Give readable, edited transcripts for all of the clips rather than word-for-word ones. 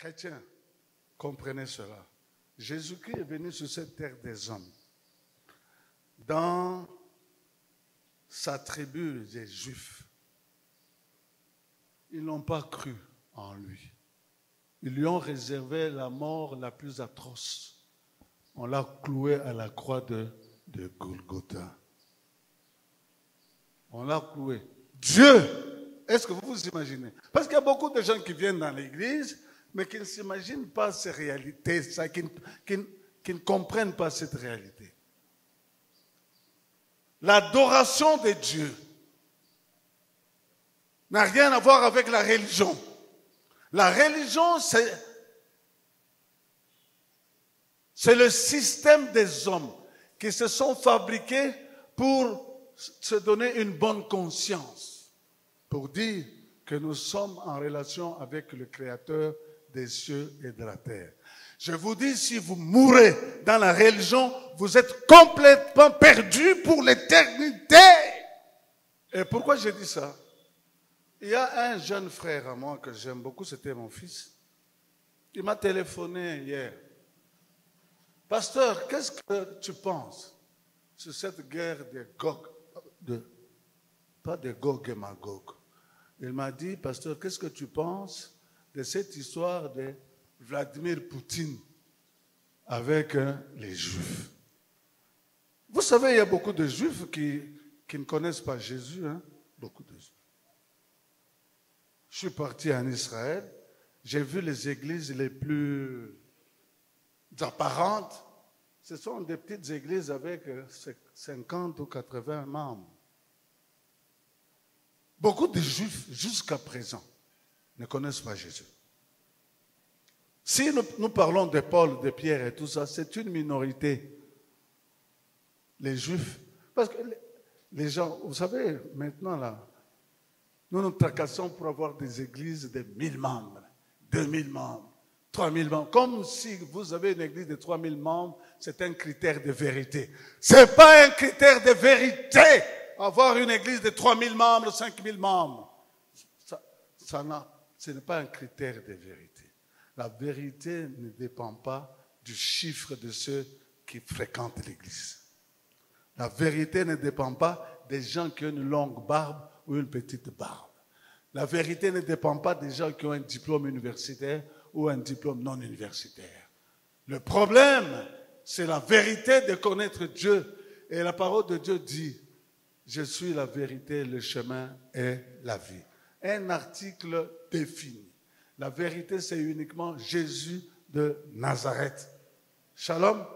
Chrétiens, comprenez cela. Jésus-Christ est venu sur cette terre des hommes. Dans sa tribu des Juifs, ils n'ont pas cru en lui. Ils lui ont réservé la mort la plus atroce. On l'a cloué à la croix de Golgotha. On l'a cloué. Dieu, est-ce que vous vous imaginez? Parce qu'il y a beaucoup de gens qui viennent dans l'église, mais qui ne s'imaginent pas ces réalités, qui ne comprennent pas cette réalité. L'adoration de Dieu n'a rien à voir avec la religion. La religion, c'est le système des hommes qui se sont fabriqués pour se donner une bonne conscience, pour dire que nous sommes en relation avec le Créateur des cieux et de la terre. Je vous dis, si vous mourrez dans la religion, vous êtes complètement perdu pour l'éternité. Et pourquoi j'ai dit ça? Il y a un jeune frère à moi que j'aime beaucoup, c'était mon fils. Il m'a téléphoné hier. Pasteur, qu'est-ce que tu penses sur cette guerre de Gog, pas de Gog et Magog? Il m'a dit, pasteur, qu'est-ce que tu penses de cette histoire de Vladimir Poutine avec les Juifs? Vous savez, il y a beaucoup de Juifs qui ne connaissent pas Jésus, hein? Beaucoup de Juifs. Je suis parti en Israël, j'ai vu les églises les plus apparentes. Ce sont des petites églises avec 50 ou 80 membres. Beaucoup de Juifs, jusqu'à présent, ne connaissent pas Jésus. Si nous parlons de Paul, de Pierre et tout ça, c'est une minorité. Les Juifs, parce que les gens, vous savez, maintenant là, nous nous tracassons pour avoir des églises de 1000 membres, 2000 membres, 3000 membres. Comme si vous avez une église de 3000 membres, c'est un critère de vérité. Ce n'est pas un critère de vérité, avoir une église de 3000 membres, 5000 membres. Ce n'est pas un critère de vérité. La vérité ne dépend pas du chiffre de ceux qui fréquentent l'église. La vérité ne dépend pas des gens qui ont une longue barbe ou une petite barbe. La vérité ne dépend pas des gens qui ont un diplôme universitaire ou un diplôme non universitaire. Le problème, c'est la vérité de connaître Dieu. Et la parole de Dieu dit, je suis la vérité, le chemin et la vie. Un article défini. La vérité, c'est uniquement Jésus de Nazareth. Shalom.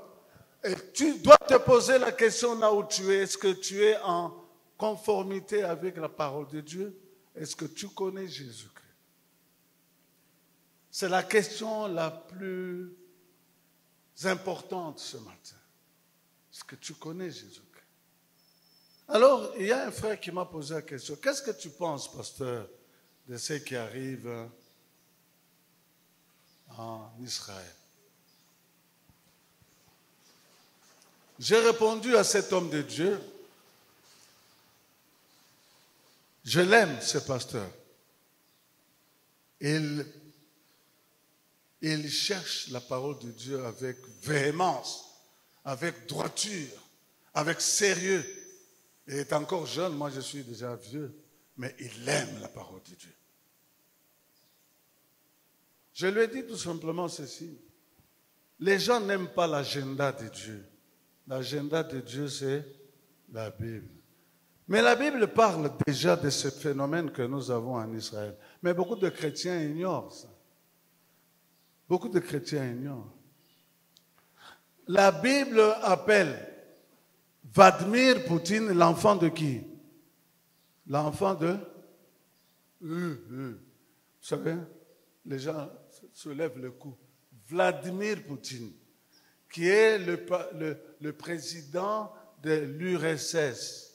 Et tu dois te poser la question là où tu es. Est-ce que tu es en conformité avec la parole de Dieu? Est-ce que tu connais Jésus-Christ? C'est la question la plus importante ce matin. Est-ce que tu connais Jésus-Christ? Alors, il y a un frère qui m'a posé la question. Qu'est-ce que tu penses, pasteur, de ce qui arrive en Israël? J'ai répondu à cet homme de Dieu. Je l'aime, ce pasteur. Il cherche la parole de Dieu avec véhémence, avec droiture, avec sérieux. Il est encore jeune, moi je suis déjà vieux, mais il aime la parole de Dieu. Je lui ai dit tout simplement ceci. Les gens n'aiment pas l'agenda de Dieu. L'agenda de Dieu, c'est la Bible. Mais la Bible parle déjà de ce phénomène que nous avons en Israël. Mais beaucoup de chrétiens ignorent ça. Beaucoup de chrétiens ignorent. La Bible appelle Vladimir Poutine l'enfant de qui? L'enfant de... Vous savez, les gens se lèvent le cou. Vladimir Poutine, qui est le président de l'URSS.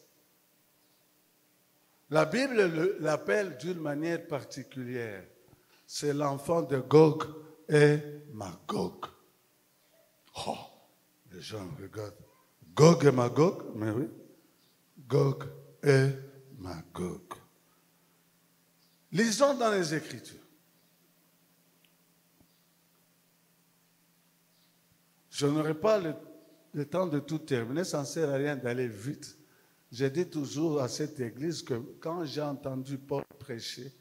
La Bible l'appelle d'une manière particulière. C'est l'enfant de Gog et Magog. Oh, les gens regardent. Gog et Magog, mais oui. Gog et Magog. Lisons dans les Écritures. Je n'aurai pas le temps de tout terminer, ça ne sert à rien d'aller vite. J'ai dit toujours à cette église que quand j'ai entendu Paul prêcher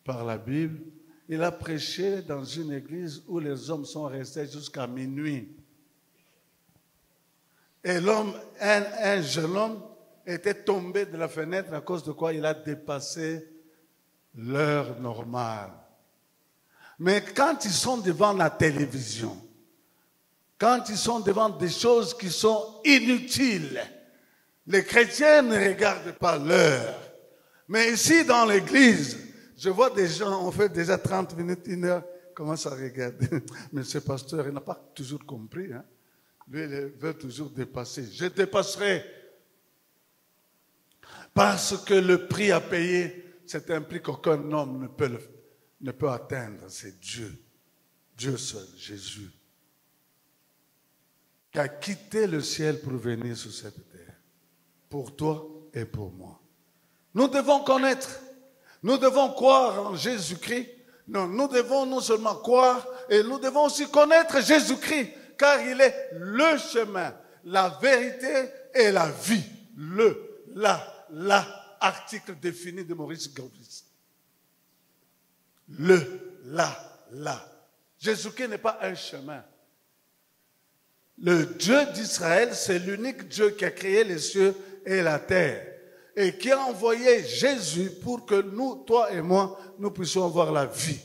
par la Bible, il a prêché dans une église où les hommes sont restés jusqu'à minuit. Et l'homme, un jeune homme, était tombé de la fenêtre à cause de quoi il a dépassé l'heure normale. Mais quand ils sont devant la télévision, quand ils sont devant des choses qui sont inutiles, les chrétiens ne regardent pas l'heure. Mais ici, dans l'église, je vois des gens, on fait déjà 30 minutes, 1 heure, commencent à regarder. Mais ce pasteur, il n'a pas toujours compris. Hein? Lui, il veut toujours dépasser. Je dépasserai. Parce que le prix à payer, c'est un prix qu'aucun homme ne peut atteindre. C'est Dieu. Dieu seul, Jésus, qui a quitté le ciel pour venir sur cette terre. Pour toi et pour moi. Nous devons connaître, nous devons croire en Jésus-Christ. Non, nous devons non seulement croire, et nous devons aussi connaître Jésus-Christ, car il est le chemin, la vérité et la vie. Article défini de Maurice Gropius. Jésus-Christ n'est pas un chemin. Le Dieu d'Israël, c'est l'unique Dieu qui a créé les cieux et la terre et qui a envoyé Jésus pour que nous, toi et moi, nous puissions avoir la vie.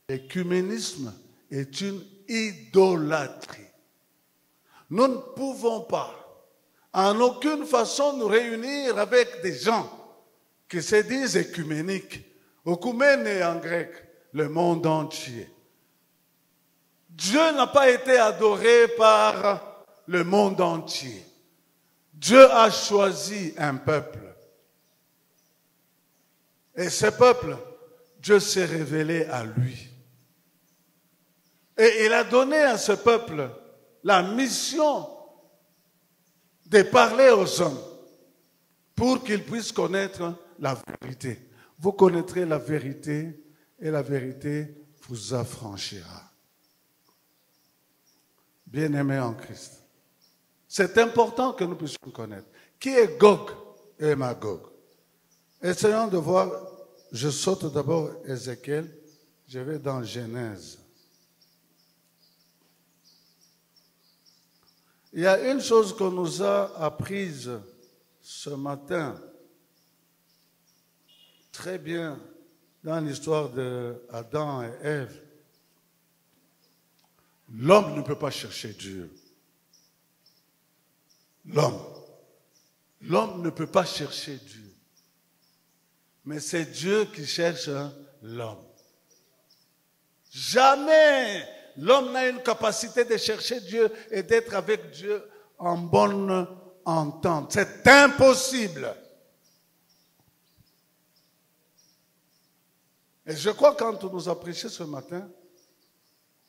L'écuménisme est une idolâtrie. Nous ne pouvons pas, en aucune façon, nous réunir avec des gens qui se disent écuméniques. Oikoumène en grec, le monde entier. Dieu n'a pas été adoré par le monde entier. Dieu a choisi un peuple. Et ce peuple, Dieu s'est révélé à lui. Et il a donné à ce peuple la mission de parler aux hommes pour qu'ils puissent connaître la vérité. Vous connaîtrez la vérité et la vérité vous affranchira. Bien-aimés en Christ. C'est important que nous puissions connaître. Qui est Gog et Magog? Essayons de voir. Je saute d'abord Ézéchiel. Je vais dans Genèse. Il y a une chose qu'on nous a apprise ce matin, très bien, dans l'histoire d'Adam et Ève. L'homme ne peut pas chercher Dieu. L'homme ne peut pas chercher Dieu. Mais c'est Dieu qui cherche l'homme. Jamais l'homme n'a une capacité de chercher Dieu et d'être avec Dieu en bonne entente. C'est impossible. Et je crois que quand on nous a prêché ce matin,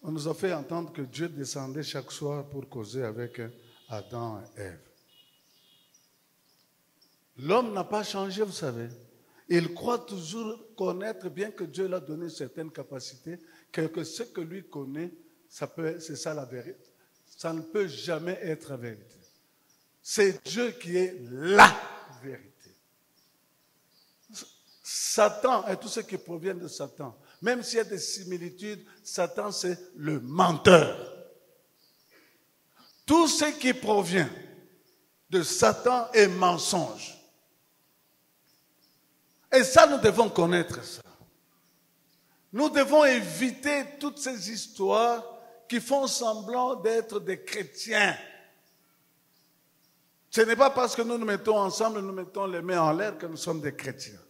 on nous a fait entendre que Dieu descendait chaque soir pour causer avec Adam et Ève. L'homme n'a pas changé, vous savez. Il croit toujours connaître, bien que Dieu lui a donné certaines capacités, que ce que lui connaît, c'est ça la vérité. Ça ne peut jamais être la vérité. C'est Dieu qui est la vérité. Satan et tout ce qui provient de Satan, même s'il y a des similitudes, Satan c'est le menteur. Tout ce qui provient de Satan est mensonge. Et ça, nous devons connaître ça. Nous devons éviter toutes ces histoires qui font semblant d'être des chrétiens. Ce n'est pas parce que nous nous mettons ensemble, nous mettons les mains en l'air que nous sommes des chrétiens.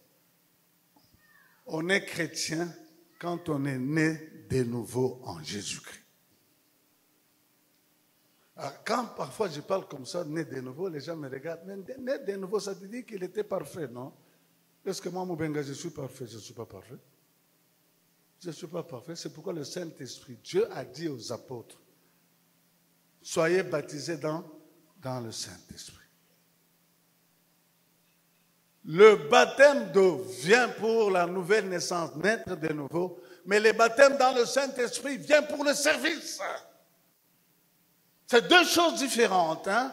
On est chrétien quand on est né de nouveau en Jésus-Christ. Quand parfois je parle comme ça, né de nouveau, les gens me regardent. Mais né de nouveau, ça te dit qu'il était parfait, non? Est-ce que moi, Moubenga, je suis parfait? Je ne suis pas parfait. Je ne suis pas parfait. C'est pourquoi le Saint-Esprit, Dieu a dit aux apôtres, soyez baptisés dans le Saint-Esprit. Le baptême d'eau vient pour la nouvelle naissance, naître de nouveau, mais le baptême dans le Saint-Esprit vient pour le service. C'est deux choses différentes. Hein?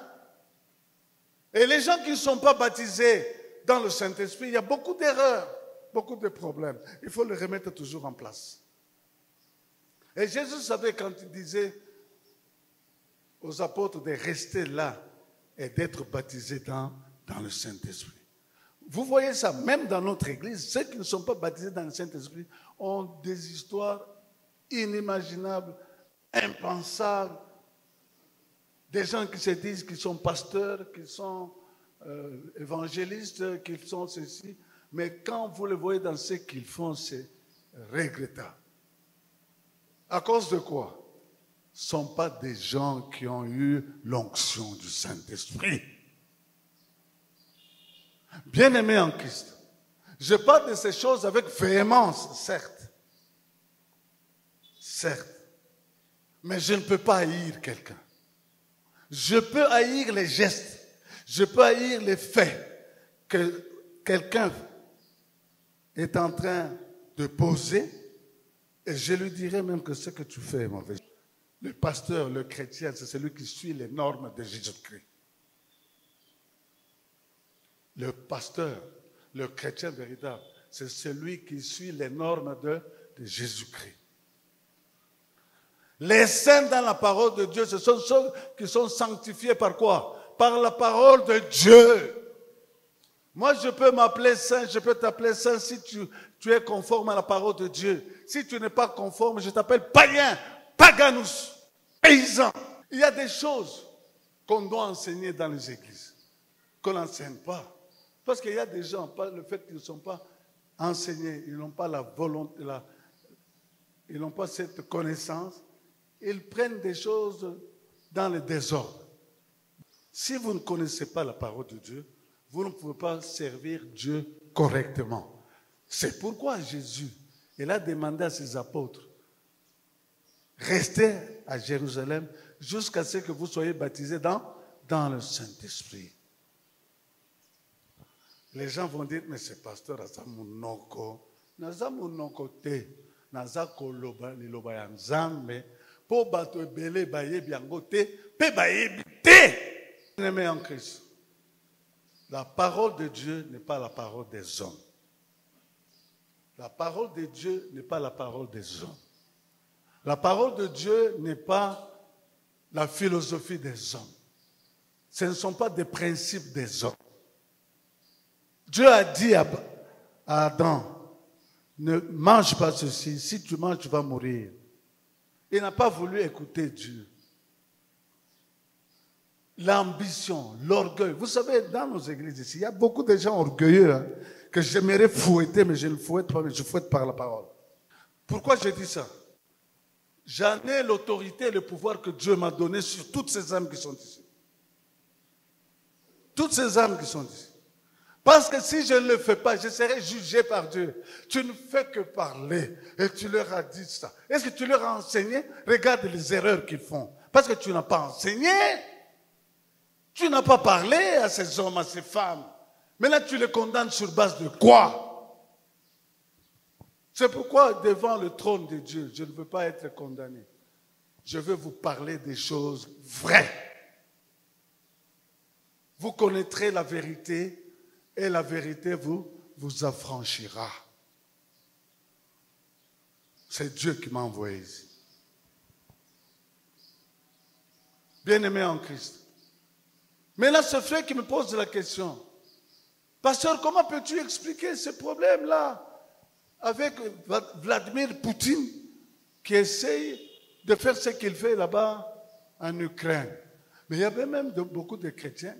Et les gens qui ne sont pas baptisés dans le Saint-Esprit, il y a beaucoup d'erreurs, beaucoup de problèmes. Il faut les remettre toujours en place. Et Jésus savait quand il disait aux apôtres de rester là et d'être baptisés dans le Saint-Esprit. Vous voyez ça, même dans notre église, ceux qui ne sont pas baptisés dans le Saint-Esprit ont des histoires inimaginables, impensables. Des gens qui se disent qu'ils sont pasteurs, qu'ils sont évangélistes, qu'ils sont ceci. Mais quand vous les voyez dans ce qu'ils font, c'est regrettable. À cause de quoi? Ce ne sont pas des gens qui ont eu l'onction du Saint-Esprit. Bien-aimés en Christ, je parle de ces choses avec véhémence, certes. Certes. Mais je ne peux pas haïr quelqu'un. Je peux haïr les gestes. Je peux haïr les faits que quelqu'un est en train de poser. Et je lui dirai même que ce que tu fais est mauvais. Le pasteur, le chrétien, c'est celui qui suit les normes de Jésus-Christ. Le pasteur, le chrétien véritable, c'est celui qui suit les normes de Jésus-Christ. Les saints dans la parole de Dieu, ce sont ceux qui sont sanctifiés par quoi? Par la parole de Dieu. Moi, je peux m'appeler saint, je peux t'appeler saint si tu es conforme à la parole de Dieu. Si tu n'es pas conforme, je t'appelle païen, paganus, paysan. Il y a des choses qu'on doit enseigner dans les églises, qu'on n'enseigne pas. Parce qu'il y a des gens, le fait qu'ils ne sont pas enseignés, ils n'ont pas la volonté, ils n'ont pas cette connaissance, ils prennent des choses dans le désordre. Si vous ne connaissez pas la parole de Dieu, vous ne pouvez pas servir Dieu correctement. C'est pourquoi Jésus, il a demandé à ses apôtres, restez à Jérusalem jusqu'à ce que vous soyez baptisés dans le Saint-Esprit. Les gens vont dire, mais c'est pasteur Azamunoko. Nazamunoko te. Nazakoloba liloba ya nzambe. Po bato ebele bayebi yango te. Pe bayebi te. Bien-aimés en Christ, la parole de Dieu n'est pas la parole des hommes. La parole de Dieu n'est pas la parole des hommes. La parole de Dieu n'est pas la philosophie des hommes. Ce ne sont pas des principes des hommes. Dieu a dit à Adam, ne mange pas ceci, si tu manges, tu vas mourir. Il n'a pas voulu écouter Dieu. L'ambition, l'orgueil. Vous savez, dans nos églises ici, il y a beaucoup de gens orgueilleux hein, que j'aimerais fouetter, mais je ne fouette pas, mais je fouette par la parole. Pourquoi je dis ça? J'en ai l'autorité et le pouvoir que Dieu m'a donné sur toutes ces âmes qui sont ici. Toutes ces âmes qui sont ici. Parce que si je ne le fais pas, je serai jugé par Dieu. Tu ne fais que parler et tu leur as dit ça. Est-ce que tu leur as enseigné? Regarde les erreurs qu'ils font. Parce que tu n'as pas enseigné. Tu n'as pas parlé à ces hommes, à ces femmes. Mais là, tu les condamnes sur base de quoi? C'est pourquoi, devant le trône de Dieu, je ne veux pas être condamné. Je veux vous parler des choses vraies. Vous connaîtrez la vérité et la vérité vous affranchira. C'est Dieu qui m'a envoyé ici. Bien-aimé en Christ. Mais là, ce frère qui me pose la question, pasteur, comment peux-tu expliquer ce problème-là avec Vladimir Poutine qui essaye de faire ce qu'il fait là-bas en Ukraine? Mais il y avait même beaucoup de chrétiens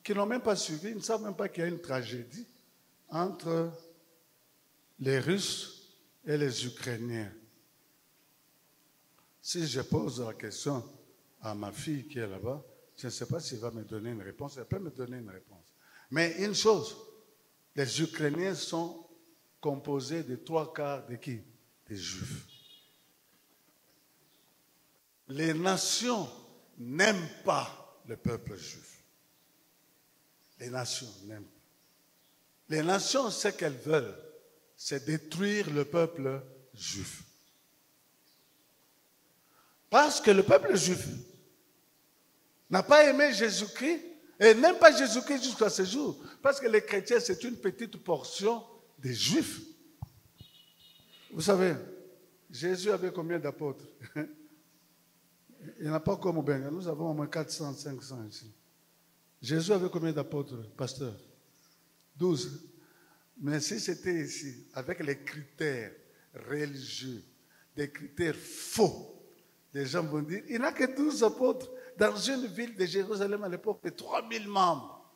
qui n'ont même pas suivi, ils ne savent même pas qu'il y a une tragédie entre les Russes et les Ukrainiens. Si je pose la question à ma fille qui est là-bas, je ne sais pas s'il va me donner une réponse. Elle peut me donner une réponse. Mais une chose, les Ukrainiens sont composés de 3/4 de qui? Des Juifs. Les nations n'aiment pas le peuple juif. Les nations n'aiment pas. Les nations, ce qu'elles veulent, c'est détruire le peuple juif. Parce que le peuple juif n'a pas aimé Jésus-Christ, et n'aime pas Jésus-Christ jusqu'à ce jour. Parce que les chrétiens, c'est une petite portion des Juifs. Vous savez, Jésus avait combien d'apôtres? Il n'y en a pas comme au Bénin. Nous avons au moins 400, 500 ici. Jésus avait combien d'apôtres, pasteur? 12. Mais si c'était ici, avec les critères religieux, des critères faux, les gens vont dire, il n'y a que 12 apôtres dans une ville de Jérusalem à l'époque de 3000 membres.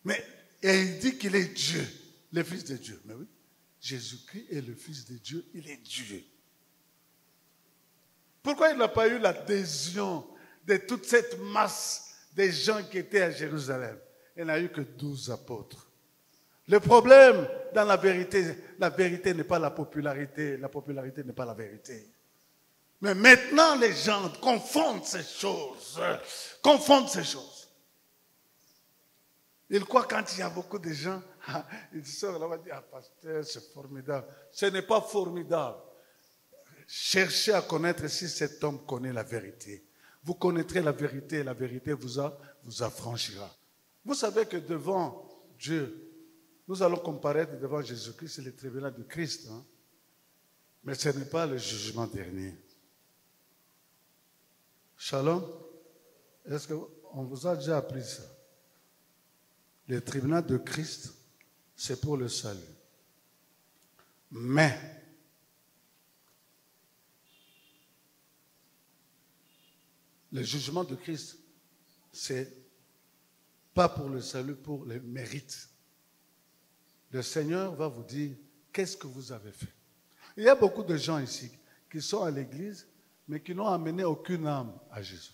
Mais et il dit qu'il est Dieu, le Fils de Dieu. Mais oui, Jésus-Christ est le Fils de Dieu, il est Dieu. Pourquoi il n'a pas eu l'adhésion de toute cette masse de gens qui étaient à Jérusalem? Il n'a eu que 12 apôtres. Le problème dans la vérité n'est pas la popularité n'est pas la vérité. Mais maintenant, les gens confondent ces choses. Ils croient quand il y a beaucoup de gens, ils sortent là-bas et disent, ah pasteur, c'est formidable. Ce n'est pas formidable. Cherchez à connaître si cet homme connaît la vérité. Vous connaîtrez la vérité et la vérité vous affranchira. Vous savez que devant Dieu, nous allons comparaître devant Jésus-Christ, c'est le tribunal de Christ. Hein? Mais ce n'est pas le jugement dernier. Shalom. Est-ce qu'on vous a déjà appris ça? Le tribunal de Christ, c'est pour le salut. Mais, le jugement de Christ, c'est pas pour le salut, pour le mérite. Le Seigneur va vous dire, qu'est-ce que vous avez fait? Il y a beaucoup de gens ici qui sont à l'église, mais qui n'ont amené aucune âme à Jésus.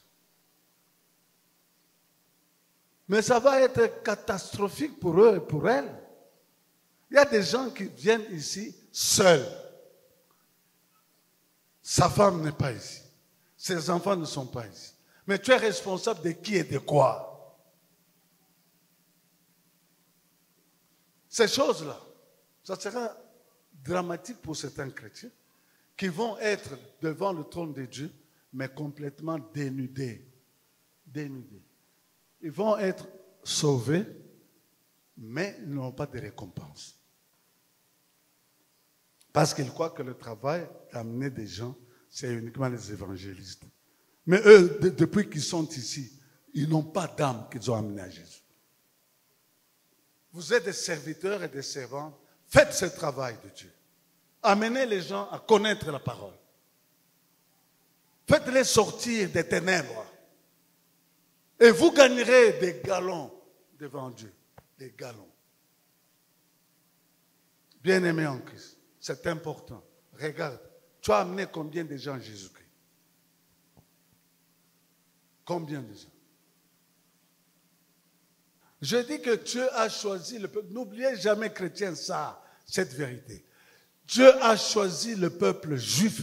Mais ça va être catastrophique pour eux et pour elles. Il y a des gens qui viennent ici seuls. Sa femme n'est pas ici. Ses enfants ne sont pas ici. Mais tu es responsable de qui et de quoi? Ces choses-là, ça sera dramatique pour certains chrétiens qui vont être devant le trône de Dieu, mais complètement dénudés. Dénudés. Ils vont être sauvés, mais ils n'ont pas de récompense. Parce qu'ils croient que le travail d'amener des gens, c'est uniquement les évangélistes. Mais eux, depuis qu'ils sont ici, ils n'ont pas d'âme qu'ils ont amenée à Jésus. Vous êtes des serviteurs et des servantes. Faites ce travail de Dieu. Amenez les gens à connaître la parole. Faites-les sortir des ténèbres. Et vous gagnerez des galons devant Dieu. Des galons. Bien-aimés en Christ, c'est important. Regarde, tu as amené combien de gens à Jésus-Christ? Combien de gens? Je dis que Dieu a choisi le peuple. N'oubliez jamais, chrétien, ça, cette vérité. Dieu a choisi le peuple juif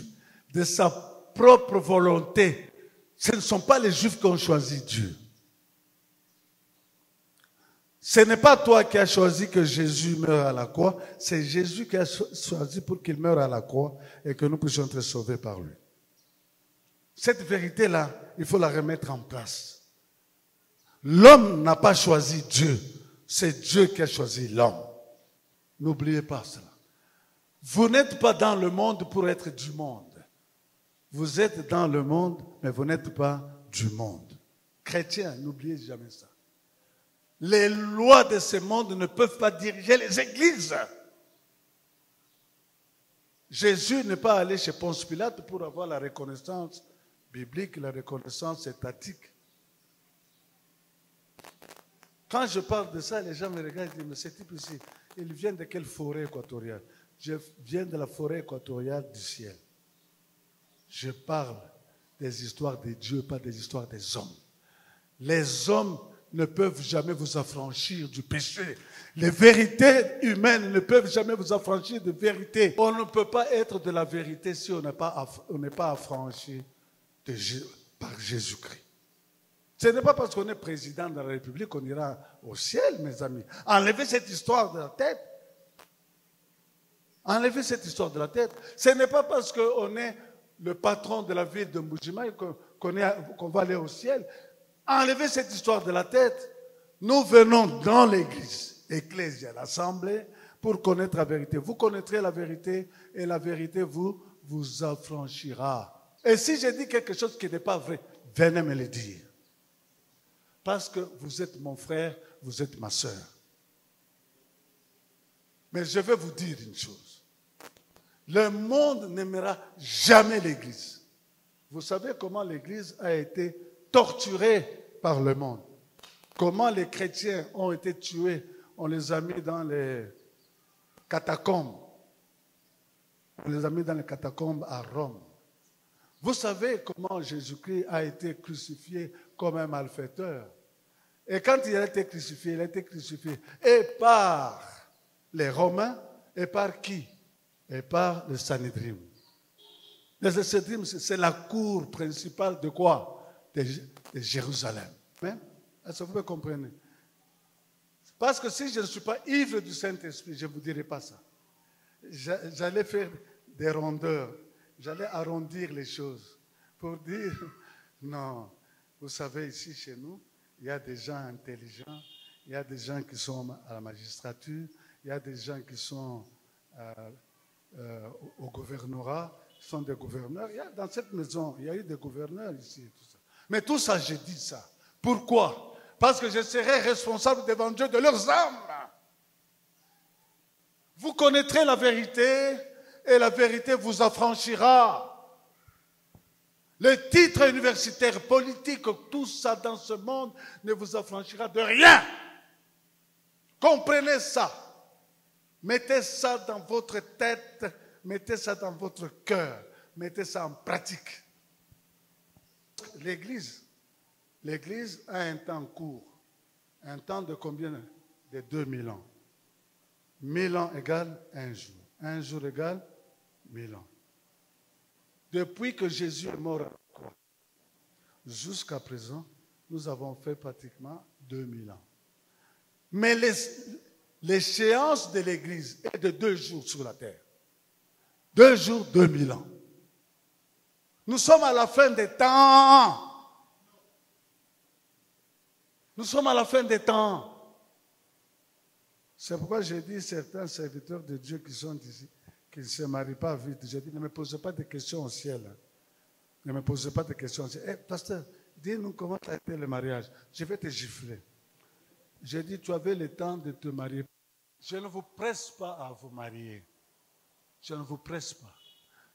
de sa propre volonté. Ce ne sont pas les Juifs qui ont choisi Dieu. Ce n'est pas toi qui as choisi que Jésus meure à la croix. C'est Jésus qui a choisi pour qu'il meure à la croix et que nous puissions être sauvés par lui. Cette vérité-là, il faut la remettre en place. L'homme n'a pas choisi Dieu. C'est Dieu qui a choisi l'homme. N'oubliez pas cela. Vous n'êtes pas dans le monde pour être du monde. Vous êtes dans le monde, mais vous n'êtes pas du monde. Chrétiens, n'oubliez jamais ça. Les lois de ce monde ne peuvent pas diriger les églises. Jésus n'est pas allé chez Ponce Pilate pour avoir la reconnaissance biblique, la reconnaissance étatique. Quand je parle de ça, les gens me regardent et disent, mais ce type ici, il vient de quelle forêt équatoriale? Je viens de la forêt équatoriale du ciel. Je parle des histoires de Dieu, pas des histoires des hommes. Les hommes ne peuvent jamais vous affranchir du péché. Les vérités humaines ne peuvent jamais vous affranchir de vérité. On ne peut pas être de la vérité si on n'est pas affranchi par Jésus-Christ. Ce n'est pas parce qu'on est président de la République qu'on ira au ciel, mes amis. Enlevez cette histoire de la tête. Enlevez cette histoire de la tête. Ce n'est pas parce qu'on est le patron de la ville de Mbuji-Mayi qu'on va aller au ciel. enlevez cette histoire de la tête. Nous venons dans l'église, ecclésia, l'assemblée, pour connaître la vérité. Vous connaîtrez la vérité et la vérité vous affranchira. Et si je dis quelque chose qui n'est pas vrai, venez me le dire. Parce que vous êtes mon frère, vous êtes ma soeur. Mais je vais vous dire une chose. Le monde n'aimera jamais l'Église. Vous savez comment l'Église a été torturée par le monde. Comment les chrétiens ont été tués. On les a mis dans les catacombes. On les a mis dans les catacombes à Rome. Vous savez comment Jésus-Christ a été crucifié comme un malfaiteur. Et quand il a été crucifié, et par les Romains, et par qui? Et par le Sanhédrin. Le Sanhédrin, c'est la cour principale de quoi? De Jérusalem. Est-ce que vous me comprenez? Parce que si je ne suis pas ivre du Saint-Esprit, je ne vous dirai pas ça. J'allais faire des rondeurs. J'allais arrondir les choses pour dire, non, vous savez, ici chez nous, il y a des gens intelligents, il y a des gens qui sont à la magistrature, il y a des gens qui sont au gouvernorat, qui sont des gouverneurs. Dans cette maison, il y a eu des gouverneurs ici et tout ça. Mais tout ça, j'ai dit ça. Pourquoi? Parce que je serai responsable devant Dieu de leurs âmes. Vous connaîtrez la vérité et la vérité vous affranchira. Le titre universitaire, politique, tout ça dans ce monde ne vous affranchira de rien. Comprenez ça. Mettez ça dans votre tête, mettez ça dans votre cœur, mettez ça en pratique. L'Église a un temps court. Un temps de combien? De 2000 ans. 1000 ans égale un jour. Un jour égale 1000 ans. Depuis que Jésus est mort à la croix, jusqu'à présent, nous avons fait pratiquement 2000 ans. Mais l'échéance de l'Église est de 2 jours sur la terre. 2 jours, 2000 ans. Nous sommes à la fin des temps. Nous sommes à la fin des temps. C'est pourquoi j'ai dit certains serviteurs de Dieu qui sont ici, qui ne se marient pas vite. J'ai dit, ne me posez pas de questions au ciel. Ne me posez pas de questions au ciel. Hey, pasteur, dis-nous comment a été le mariage. Je vais te gifler. J'ai dit, tu avais le temps de te marier. Je ne vous presse pas à vous marier. Je ne vous presse pas.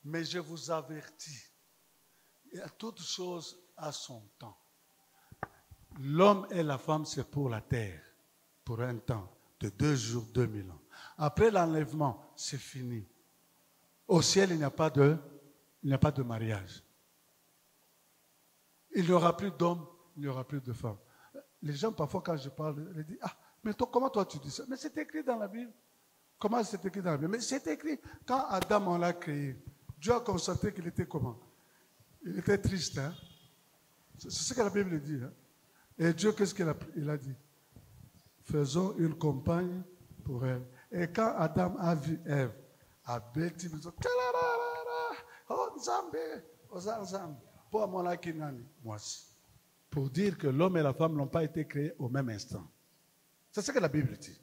Mais je vous avertis. Il y a toute chose à son temps. L'homme et la femme, c'est pour la terre, pour un temps de 2 jours, 2000 ans. Après l'enlèvement, c'est fini. Au ciel, il n'y a pas de mariage. Il n'y aura plus d'hommes, il n'y aura plus de femmes. Les gens, parfois, quand je parle, ils disent, ah, mais toi, comment toi tu dis ça? Mais c'est écrit dans la Bible. Comment c'est écrit dans la Bible? Mais c'est écrit, quand Adam on l'a créé, Dieu a constaté qu'il était comment? Il était triste, hein? C'est ce que la Bible dit, hein? Et Dieu, qu'est-ce qu'il a dit? Faisons une compagne pour elle. Et quand Adam a vu Ève, a bêti, il dit, oh, Nzambe, pour dire que l'homme et la femme n'ont pas été créés au même instant. C'est ce que la Bible dit.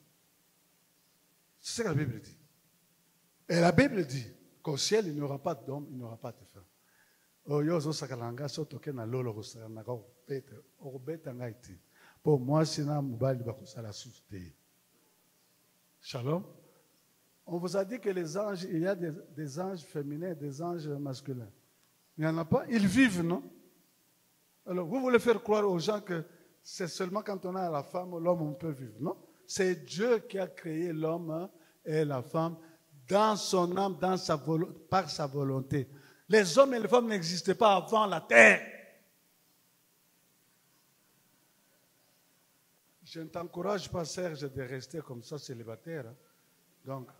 C'est ce que la Bible dit. Et la Bible dit qu'au ciel, il n'y aura pas d'homme, il n'y aura pas de femme. Pour moi, Shalom. On vous a dit que les anges, il y a des anges féminins et des anges masculins. Il n'y en a pas. Ils vivent, non? Alors, vous voulez faire croire aux gens que c'est seulement quand on a la femme, l'homme, on peut vivre. Non? C'est Dieu qui a créé l'homme et la femme dans son âme, par sa volonté. Les hommes et les femmes n'existaient pas avant la terre. Je ne t'encourage pas, Serge, de rester comme ça célibataire. Hein. Donc,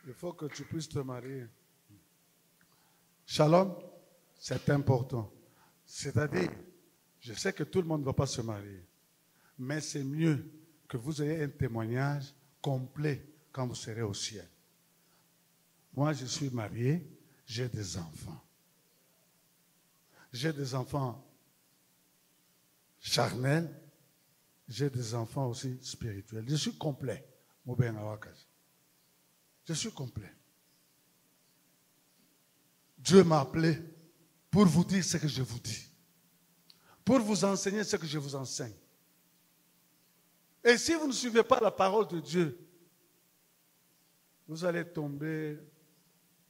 il faut que tu puisses te marier. Shalom, c'est important. C'est-à-dire, je sais que tout le monde ne va pas se marier, mais c'est mieux que vous ayez un témoignage complet quand vous serez au ciel. Moi, je suis marié, j'ai des enfants. J'ai des enfants charnel, j'ai des enfants aussi spirituels. Je suis complet. Je suis complet. Dieu m'a appelé pour vous dire ce que je vous dis. Pour vous enseigner ce que je vous enseigne. Et si vous ne suivez pas la parole de Dieu, vous allez tomber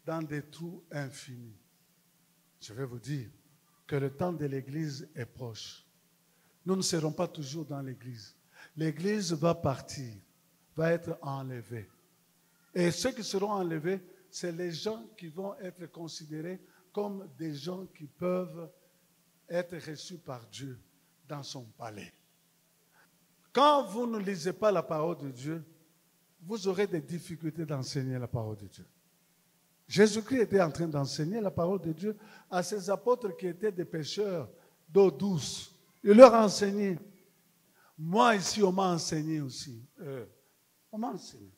dans des trous infinis. Je vais vous dire que le temps de l'Église est proche. Nous ne serons pas toujours dans l'Église. L'Église va partir, va être enlevée. Et ceux qui seront enlevés, c'est les gens qui vont être considérés comme des gens qui peuvent être reçus par Dieu dans son palais. Quand vous ne lisez pas la parole de Dieu, vous aurez des difficultés d'enseigner la parole de Dieu. Jésus-Christ était en train d'enseigner la parole de Dieu à ses apôtres qui étaient des pêcheurs d'eau douce. Il leur a enseigné. Moi ici, on m'a enseigné aussi. On m'a enseigné.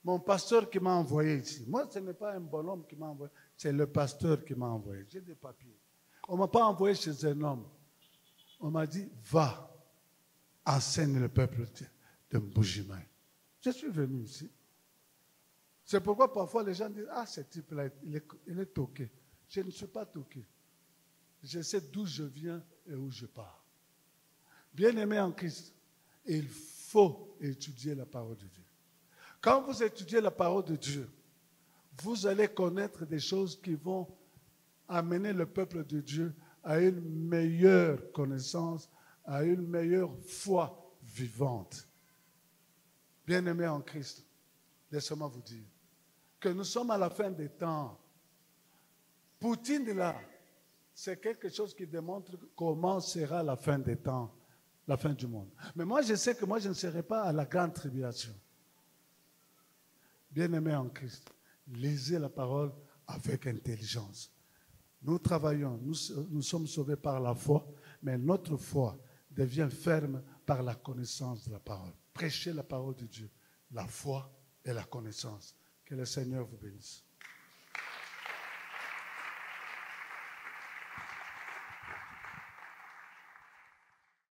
Mon pasteur qui m'a envoyé ici. Moi, ce n'est pas un bonhomme qui m'a envoyé. C'est le pasteur qui m'a envoyé. J'ai des papiers. On ne m'a pas envoyé chez un homme. On m'a dit, va, enseigne le peuple de Mbujimaï. Je suis venu ici. C'est pourquoi parfois les gens disent, ah, ce type-là, il est toqué. Je ne suis pas toqué. Je sais d'où je viens et où je pars. Bien-aimé en Christ, il faut étudier la parole de Dieu. Quand vous étudiez la parole de Dieu, vous allez connaître des choses qui vont amener le peuple de Dieu à une meilleure connaissance, à une meilleure foi vivante. Bien-aimés en Christ, laissez-moi vous dire que nous sommes à la fin des temps. Poutine, là, c'est quelque chose qui démontre comment sera la fin des temps, la fin du monde. Mais moi, je sais que moi, je ne serai pas à la grande tribulation. Bien-aimés en Christ, lisez la parole avec intelligence. Nous travaillons, nous sommes sauvés par la foi, mais notre foi devient ferme par la connaissance de la parole. Prêchez la parole de Dieu, la foi et la connaissance. Que le Seigneur vous bénisse.